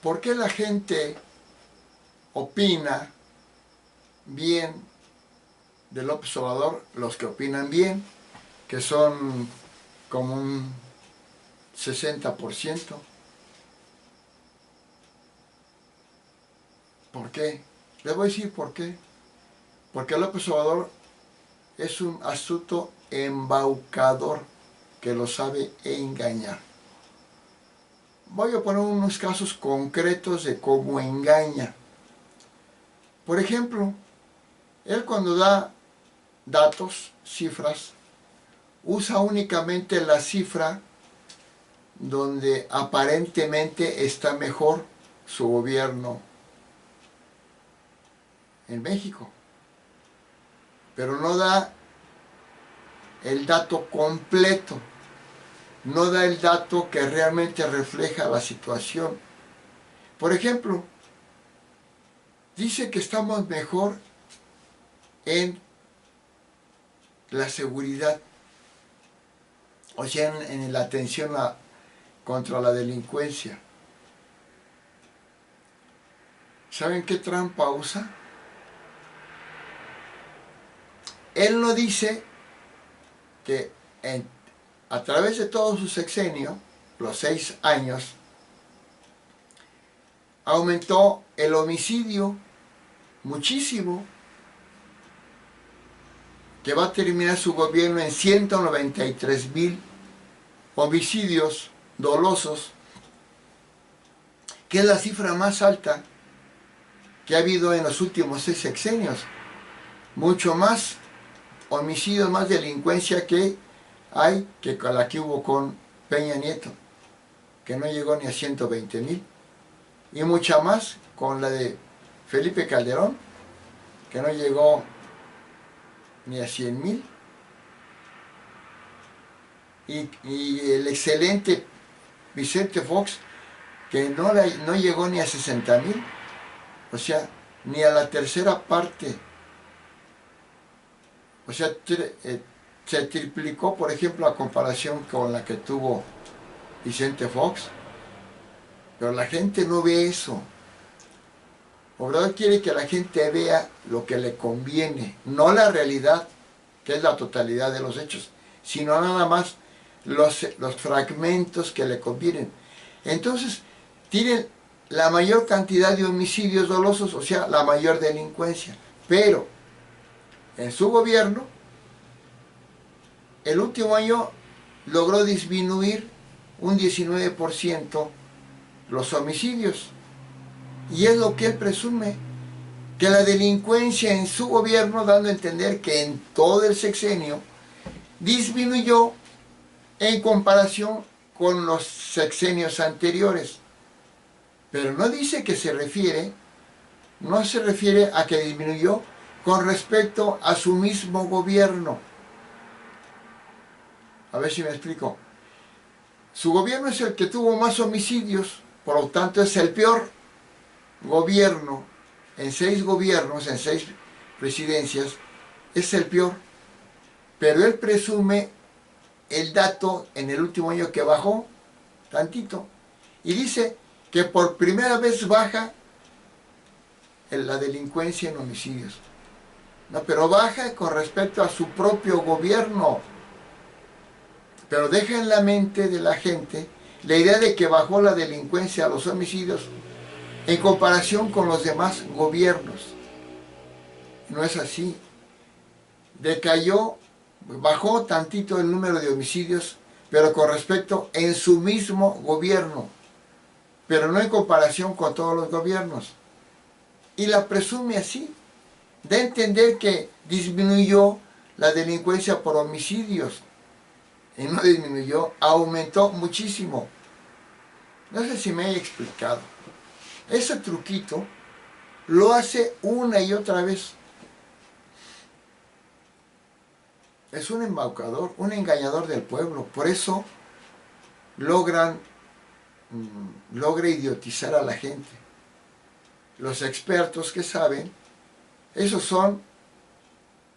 ¿Por qué la gente opina bien de López Obrador? Los que opinan bien, que son como un 60%. ¿Por qué? Les voy a decir por qué. Porque López Obrador es un astuto embaucador que lo sabe engañar. Voy a poner unos casos concretos de cómo engaña. Por ejemplo, él cuando da datos, cifras, usa únicamente la cifra donde aparentemente está mejor su gobierno en México, pero no da el dato completo, no da el dato que realmente refleja la situación. Por ejemplo, dice que estamos mejor en la seguridad, o sea, en la atención contra la delincuencia. ¿Saben qué trampa usa? Él no dice que a través de todo su sexenio, los 6 años, aumentó el homicidio muchísimo, que va a terminar su gobierno en 193,000 homicidios dolosos, que es la cifra más alta que ha habido en los últimos 6 sexenios. Mucho más homicidios, más delincuencia que hay que la que hubo con Peña Nieto, que no llegó ni a 120,000. Y mucha más con la de Felipe Calderón, que no llegó ni a 100,000. Y el excelente Vicente Fox, que no llegó ni a 60,000. O sea, ni a la tercera parte. O sea, se triplicó, por ejemplo, a comparación con la que tuvo Vicente Fox. Pero la gente no ve eso. Obrador quiere que la gente vea lo que le conviene, no la realidad, que es la totalidad de los hechos, sino nada más los fragmentos que le convienen. Entonces, tienen la mayor cantidad de homicidios dolosos, o sea, la mayor delincuencia. Pero, en su gobierno, el último año logró disminuir un 19% los homicidios. Y es lo que él presume, que la delincuencia en su gobierno, dando a entender que en todo el sexenio disminuyó en comparación con los sexenios anteriores. Pero no dice que no se refiere a que disminuyó con respecto a su mismo gobierno. A ver si me explico. Su gobierno es el que tuvo más homicidios, por lo tanto es el peor gobierno. En 6 gobiernos, en 6 presidencias, es el peor. Pero él presume el dato en el último año que bajó tantito. Y dice que por primera vez baja la delincuencia en homicidios. No, pero baja con respecto a su propio gobierno. Pero deja en la mente de la gente la idea de que bajó la delincuencia, los homicidios, en comparación con los demás gobiernos. No es así. Bajó tantito el número de homicidios, pero con respecto en su mismo gobierno, pero no en comparación con todos los gobiernos. Y la presume así, da a entender que disminuyó la delincuencia por homicidios, y no disminuyó, aumentó muchísimo. No sé si me he explicado. Ese truquito lo hace una y otra vez. Es un embaucador, un engañador del pueblo. Por eso logra idiotizar a la gente. Los expertos que saben, esos son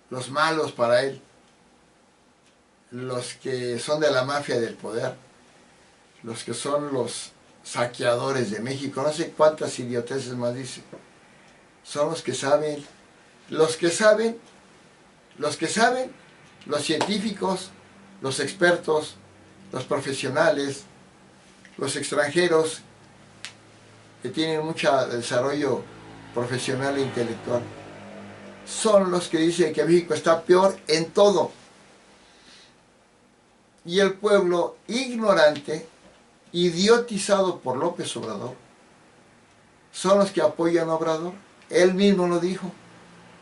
los malos para él, los que son de la mafia del poder, los que son los saqueadores de México, no sé cuántas idioteces más dice. Son los que saben, los que saben, los que saben, los científicos, los expertos, los profesionales, los extranjeros que tienen mucho desarrollo profesional e intelectual. Son los que dicen que México está peor en todo. Y el pueblo ignorante, idiotizado por López Obrador, son los que apoyan a Obrador. Él mismo lo dijo.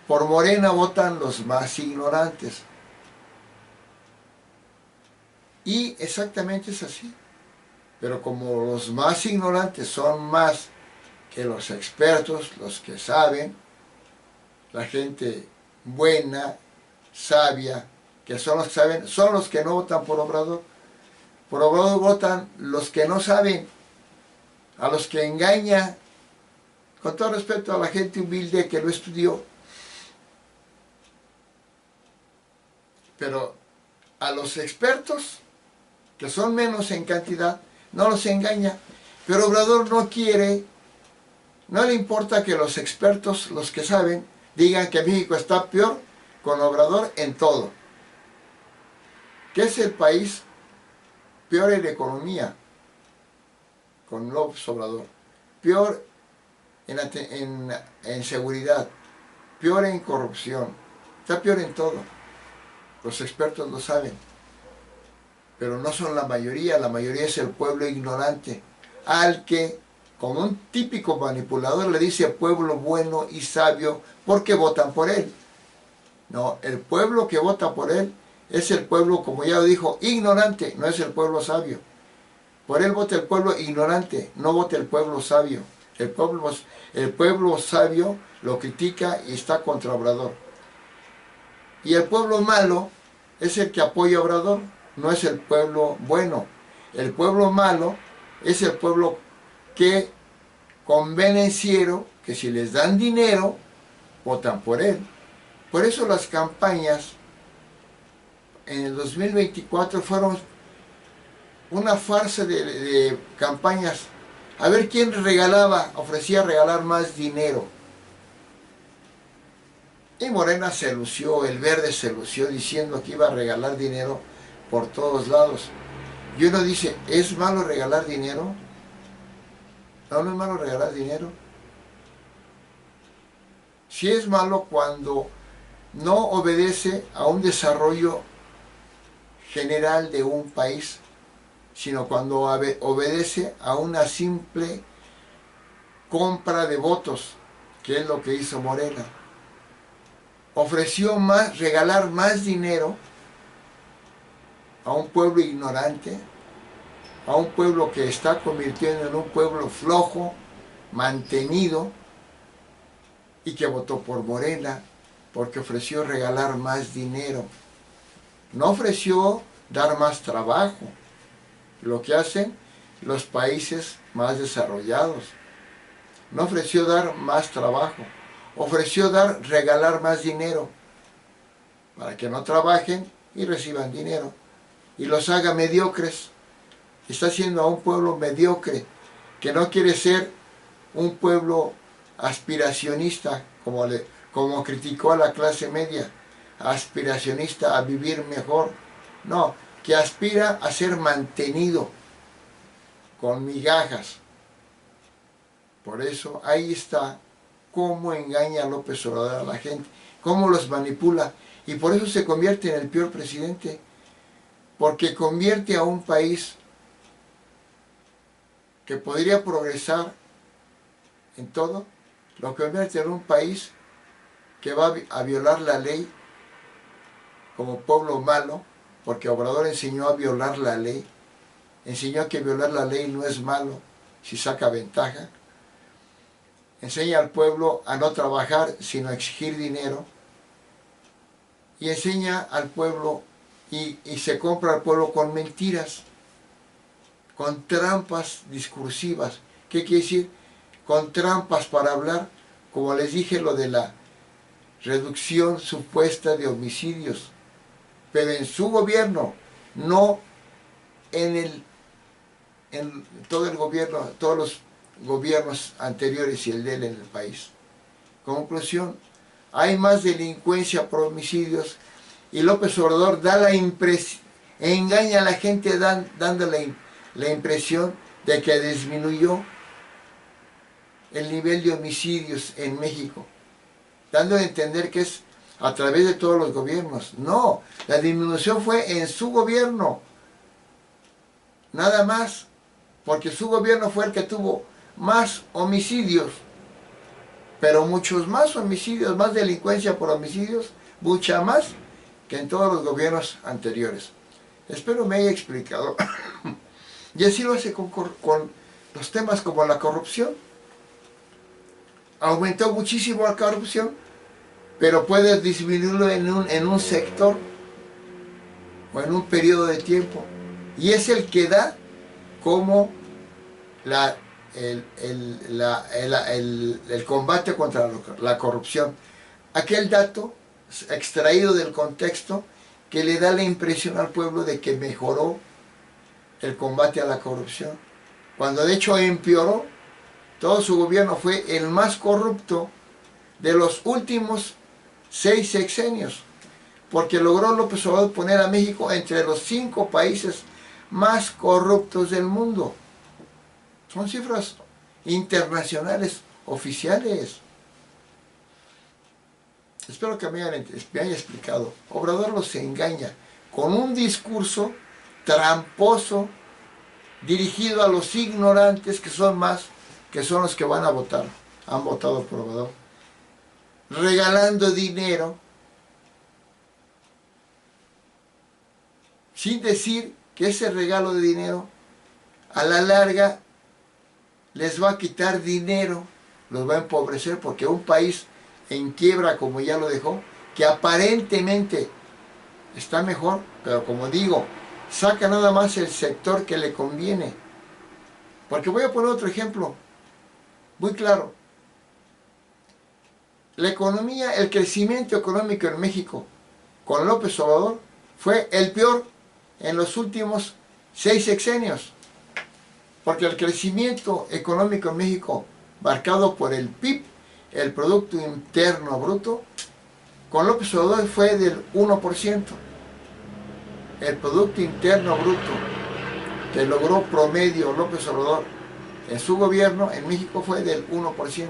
Por Morena votan los más ignorantes. Y exactamente es así. Pero como los más ignorantes son más que los expertos, los que saben, la gente buena, sabia, que son los que saben, son los que no votan por Obrador. Por Obrador votan los que no saben, a los que engaña, con todo respeto a la gente humilde que lo estudió. Pero a los expertos, que son menos en cantidad, no los engaña. Pero Obrador no quiere, no le importa que los expertos, los que saben, digan que México está peor con Obrador en todo. Que es el país peor en economía con López Obrador, peor en seguridad, peor en corrupción, está peor en todo. Los expertos lo saben, pero no son la mayoría es el pueblo ignorante, al que, como un típico manipulador, le dice pueblo bueno y sabio porque votan por él. No, el pueblo que vota por él es el pueblo, como ya lo dijo, ignorante, no es el pueblo sabio. Por él vota el pueblo ignorante, no vota el pueblo sabio. El pueblo sabio lo critica y está contra Obrador. Y el pueblo malo es el que apoya a Obrador, no es el pueblo bueno. El pueblo malo es el pueblo que convenenciero, que si les dan dinero, votan por él. Por eso las campañas en el 2024 fueron una farsa de campañas. A ver quién ofrecía regalar más dinero. Y Morena se lució, el Verde se lució diciendo que iba a regalar dinero por todos lados. Y uno dice, ¿es malo regalar dinero? No, no es malo regalar dinero. Sí es malo cuando no obedece a un desarrollo general de un país, sino cuando obedece a una simple compra de votos, que es lo que hizo Morena. Ofreció regalar más dinero a un pueblo ignorante, a un pueblo que está convirtiendo en un pueblo flojo, mantenido, y que votó por Morena, porque ofreció regalar más dinero. No ofreció dar más trabajo, lo que hacen los países más desarrollados. No ofreció dar más trabajo, ofreció regalar más dinero, para que no trabajen y reciban dinero, y los haga mediocres. Está haciendo a un pueblo mediocre, que no quiere ser un pueblo aspiracionista, como criticó a la clase media, aspiracionista a vivir mejor. No, que aspira a ser mantenido con migajas. Por eso ahí está cómo engaña a López Obrador a la gente, cómo los manipula, y por eso se convierte en el peor presidente, porque convierte a un país que podría progresar en todo, lo convierte en un país que va a violar la ley como pueblo malo, porque Obrador enseñó a violar la ley, enseñó que violar la ley no es malo si saca ventaja, enseña al pueblo a no trabajar sino a exigir dinero, y enseña al pueblo y se compra al pueblo con mentiras, con trampas discursivas. ¿Qué quiere decir? Con trampas para hablar, como les dije, lo de la reducción supuesta de homicidios, pero en su gobierno, no en en todo el gobierno, todos los gobiernos anteriores y el de él en el país. Conclusión, hay más delincuencia por homicidios y López Obrador da la impresión, engaña a la gente dándole la impresión de que disminuyó el nivel de homicidios en México, dando a entender que es a través de todos los gobiernos. No, la disminución fue en su gobierno, nada más, porque su gobierno fue el que tuvo más homicidios, pero muchos más homicidios, más delincuencia por homicidios, mucha más que en todos los gobiernos anteriores. Espero me haya explicado. Y así lo hace con los temas como la corrupción. Aumentó muchísimo la corrupción, pero puedes disminuirlo en un sector o en un periodo de tiempo. Y es el que da como el combate contra la corrupción. Aquel dato extraído del contexto que le da la impresión al pueblo de que mejoró el combate a la corrupción, cuando de hecho empeoró. Todo su gobierno fue el más corrupto de los últimos 6 sexenios, porque logró López Obrador poner a México entre los 5 países más corruptos del mundo. Son cifras internacionales, oficiales. Espero que me haya explicado. Obrador los engaña con un discurso tramposo dirigido a los ignorantes, que son los que van a votar, han votado por Obrador, regalando dinero, sin decir que ese regalo de dinero a la larga les va a quitar dinero, los va a empobrecer, porque un país en quiebra como ya lo dejó, que aparentemente está mejor, pero como digo, saca nada más el sector que le conviene. Porque voy a poner otro ejemplo muy claro. La economía, el crecimiento económico en México con López Obrador fue el peor en los últimos 6 sexenios. Porque el crecimiento económico en México, marcado por el PIB, el Producto Interno Bruto, con López Obrador fue del 1%. El Producto Interno Bruto que logró promedio López Obrador en su gobierno en México fue del 1%.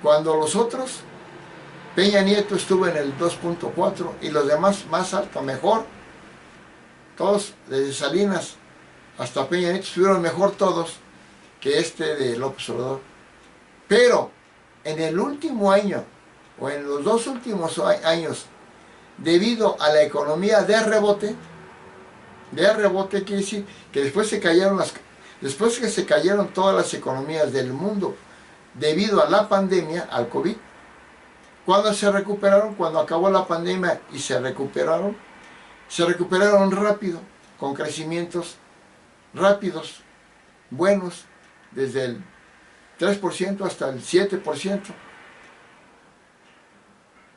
Cuando los otros, Peña Nieto estuvo en el 2.4 y los demás más alto, mejor. Todos, desde Salinas hasta Peña Nieto, estuvieron mejor todos que este de López Obrador. Pero en el último año, o en los 2 últimos años, debido a la economía de rebote quiere decir que después que se cayeron todas las economías del mundo debido a la pandemia, al COVID, cuando se recuperaron, cuando acabó la pandemia y se recuperaron rápido, con crecimientos rápidos, buenos, desde el 3% hasta el 7%.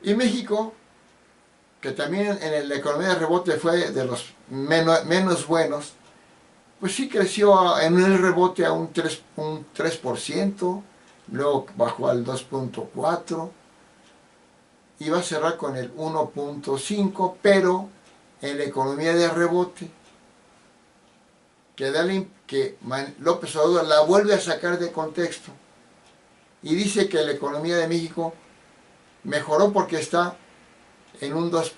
Y México, que también en la economía de rebote fue de los menos buenos, pues sí creció en el rebote a un 3%, luego bajó al 2.4%, iba a cerrar con el 1.5%, pero en la economía de rebote, que López Obrador la vuelve a sacar de contexto y dice que la economía de México mejoró porque está en un 2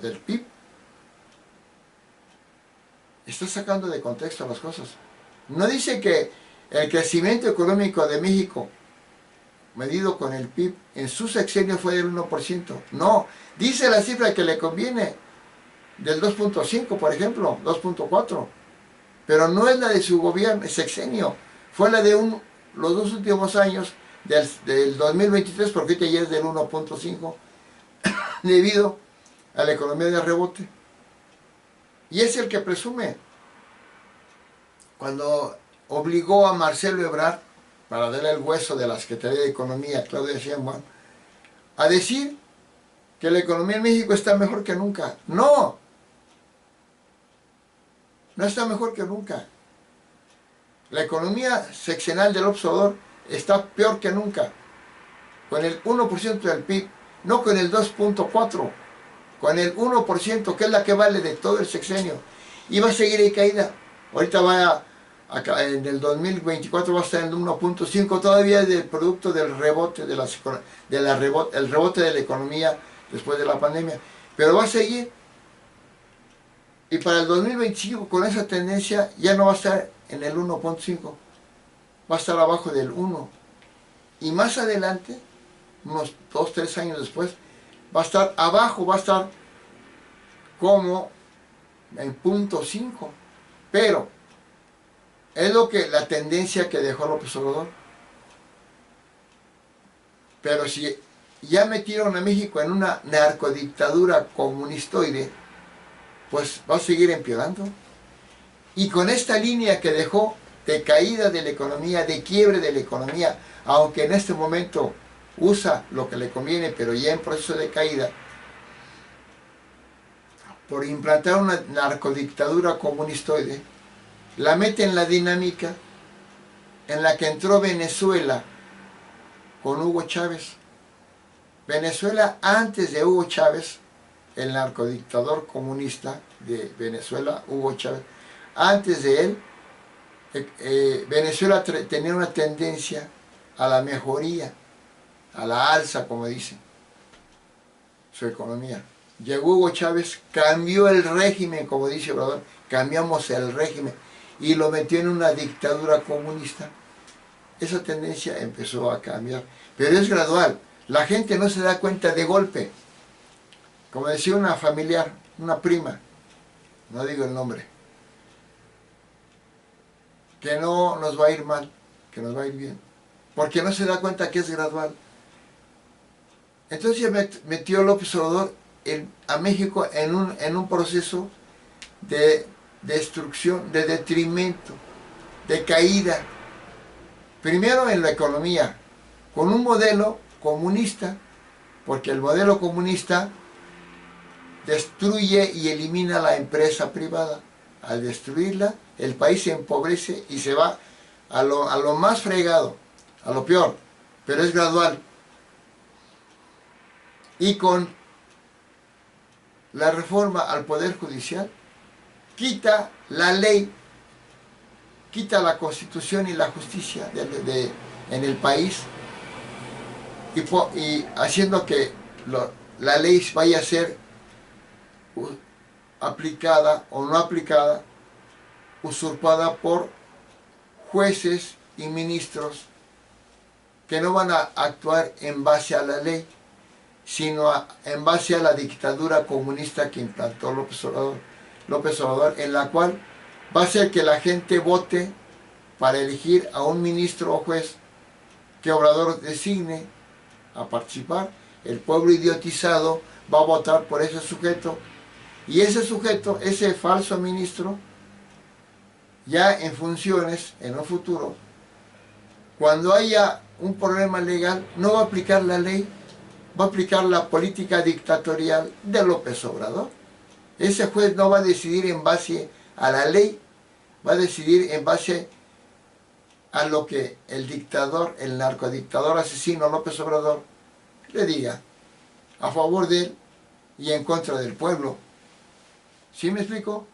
del PIB. Está sacando de contexto las cosas. No dice que el crecimiento económico de México, medido con el PIB, en su sexenio fue del 1%. No, dice la cifra que le conviene, del 2.5, por ejemplo, 2.4. Pero no es la de su gobierno, sexenio. Fue la de los 2 últimos años, del 2023, porque ahorita ya es del 1.5, debido a la economía de rebote. Y es el que presume. Cuando obligó a Marcelo Ebrard, para darle el hueso de la Secretaría de Economía, Claudia Sheinbaum, a decir que la economía en México está mejor que nunca. ¡No! no está mejor que nunca. La economía sexenal del Obrador está peor que nunca, con el 1% del PIB, no con el 2.4%, con el 1%, que es la que vale de todo el sexenio, y va a seguir en caída. Ahorita en el 2024 va a estar en 1.5, todavía del producto del rebote el rebote de la economía después de la pandemia, pero va a seguir. Y para el 2025, con esa tendencia, ya no va a estar en el 1.5, va a estar abajo del 1. Y más adelante, unos 2-3 años después, va a estar abajo, va a estar como en 0.5. Pero es la tendencia que dejó López Obrador. Pero si ya metieron a México en una narcodictadura comunistoide, pues va a seguir empeorando. Y con esta línea que dejó de caída de la economía, de quiebre de la economía, aunque en este momento usa lo que le conviene, pero ya en proceso de caída, por implantar una narcodictadura comunistoide, la mete en la dinámica en la que entró Venezuela con Hugo Chávez. Venezuela, antes de Hugo Chávez, el narcodictador comunista de Venezuela, Hugo Chávez, antes de él, Venezuela tenía una tendencia a la mejoría, a la alza, como dicen, su economía. Llegó Hugo Chávez, cambió el régimen, como dice Obrador, cambiamos el régimen y lo metió en una dictadura comunista. Esa tendencia empezó a cambiar, pero es gradual. La gente no se da cuenta de golpe. Como decía una familiar, una prima, no digo el nombre, que no nos va a ir mal, que nos va a ir bien, porque no se da cuenta que es gradual. Entonces metió López Obrador a México en un proceso de destrucción, de detrimento, de caída. Primero en la economía, con un modelo comunista, porque el modelo comunista destruye y elimina la empresa privada. Al destruirla, el país se empobrece y se va a lo más fregado, a lo peor, pero es gradual. Y con la reforma al Poder Judicial, quita la ley, quita la Constitución y la justicia en el país, y haciendo que la ley vaya a ser aplicada o no aplicada, usurpada por jueces y ministros que no van a actuar en base a la ley, sino en base a la dictadura comunista que implantó López Obrador, en la cual va a hacer que la gente vote para elegir a un ministro o juez que Obrador designe a participar. El pueblo idiotizado va a votar por ese sujeto, y ese sujeto, ese falso ministro, ya en funciones, en un futuro, cuando haya un problema legal, no va a aplicar la ley, va a aplicar la política dictatorial de López Obrador. Ese juez no va a decidir en base a la ley, va a decidir en base a lo que el dictador, el narcodictador asesino López Obrador le diga, a favor de él y en contra del pueblo. ¿Sí me explico?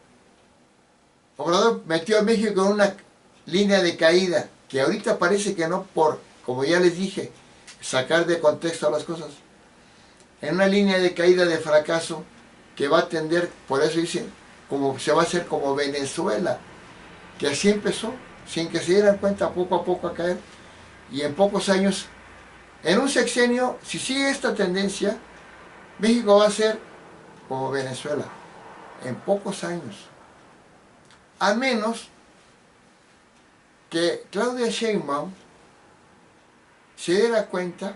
Obrador metió a México en una línea de caída, que ahorita parece que no, por, como ya les dije, sacar de contexto las cosas. En una línea de caída, de fracaso, que va a tender, por eso dicen, como se va a hacer como Venezuela, que así empezó, sin que se dieran cuenta, poco a poco a caer, y en pocos años, en un sexenio, si sigue esta tendencia, México va a ser como Venezuela, en pocos años. A menos que Claudia Sheinbaum se diera cuenta,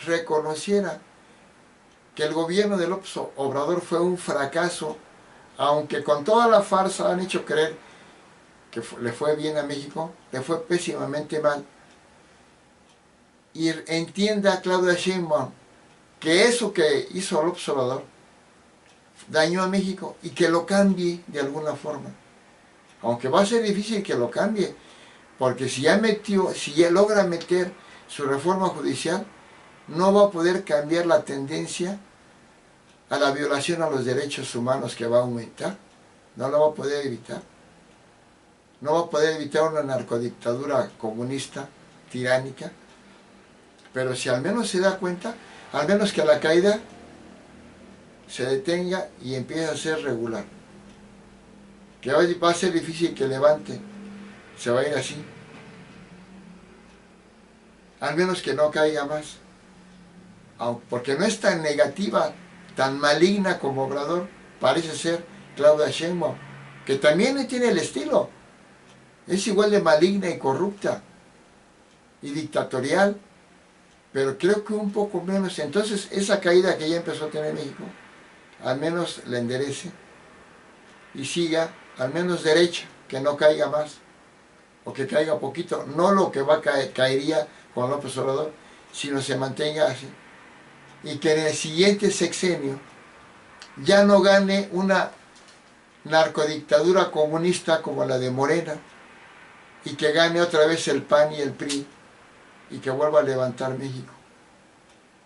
reconociera que el gobierno de López Obrador fue un fracaso, aunque con toda la farsa han hecho creer que le fue bien a México, le fue pésimamente mal. Y entienda a Claudia Sheinbaum que eso que hizo López Obrador dañó a México, y que lo cambie de alguna forma. Aunque va a ser difícil que lo cambie, porque si ya logra meter su reforma judicial, no va a poder cambiar la tendencia a la violación a los derechos humanos que va a aumentar. No lo va a poder evitar. No va a poder evitar una narcodictadura comunista, tiránica, pero si al menos se da cuenta, al menos que la caída se detenga y empiece a ser regular. Que va a ser difícil que levante, se va a ir así. Al menos que no caiga más. Porque no es tan negativa, tan maligna como Obrador, parece ser Claudia Sheinbaum, que también tiene el estilo. Es igual de maligna y corrupta y dictatorial, pero creo que un poco menos. Entonces esa caída que ya empezó a tener México, al menos la enderece y siga al menos derecha, que no caiga más, o que caiga poquito, no lo que caería con López Obrador, sino se mantenga así, y que en el siguiente sexenio ya no gane una narcodictadura comunista como la de Morena, y que gane otra vez el PAN y el PRI, y que vuelva a levantar México,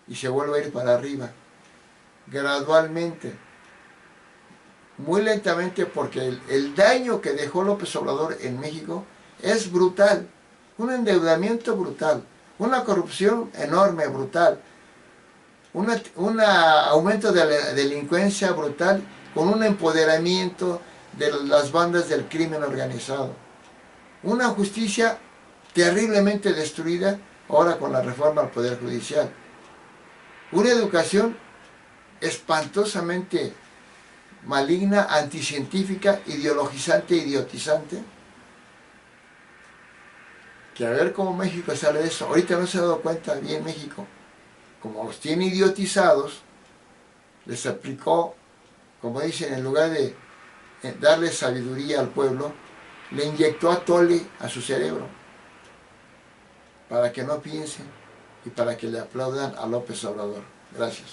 y se vuelva a ir para arriba, gradualmente, muy lentamente, porque el daño que dejó López Obrador en México es brutal, un endeudamiento brutal, una corrupción enorme, brutal, un aumento de la delincuencia brutal, con un empoderamiento de las bandas del crimen organizado, una justicia terriblemente destruida ahora con la reforma al Poder Judicial, una educación espantosamente maligna, anticientífica, ideologizante, idiotizante, que a ver cómo México sale de eso. Ahorita no se ha dado cuenta bien México, como los tiene idiotizados, les aplicó, como dicen, en lugar de darle sabiduría al pueblo, le inyectó atole a su cerebro, para que no piensen y para que le aplaudan a López Obrador. Gracias.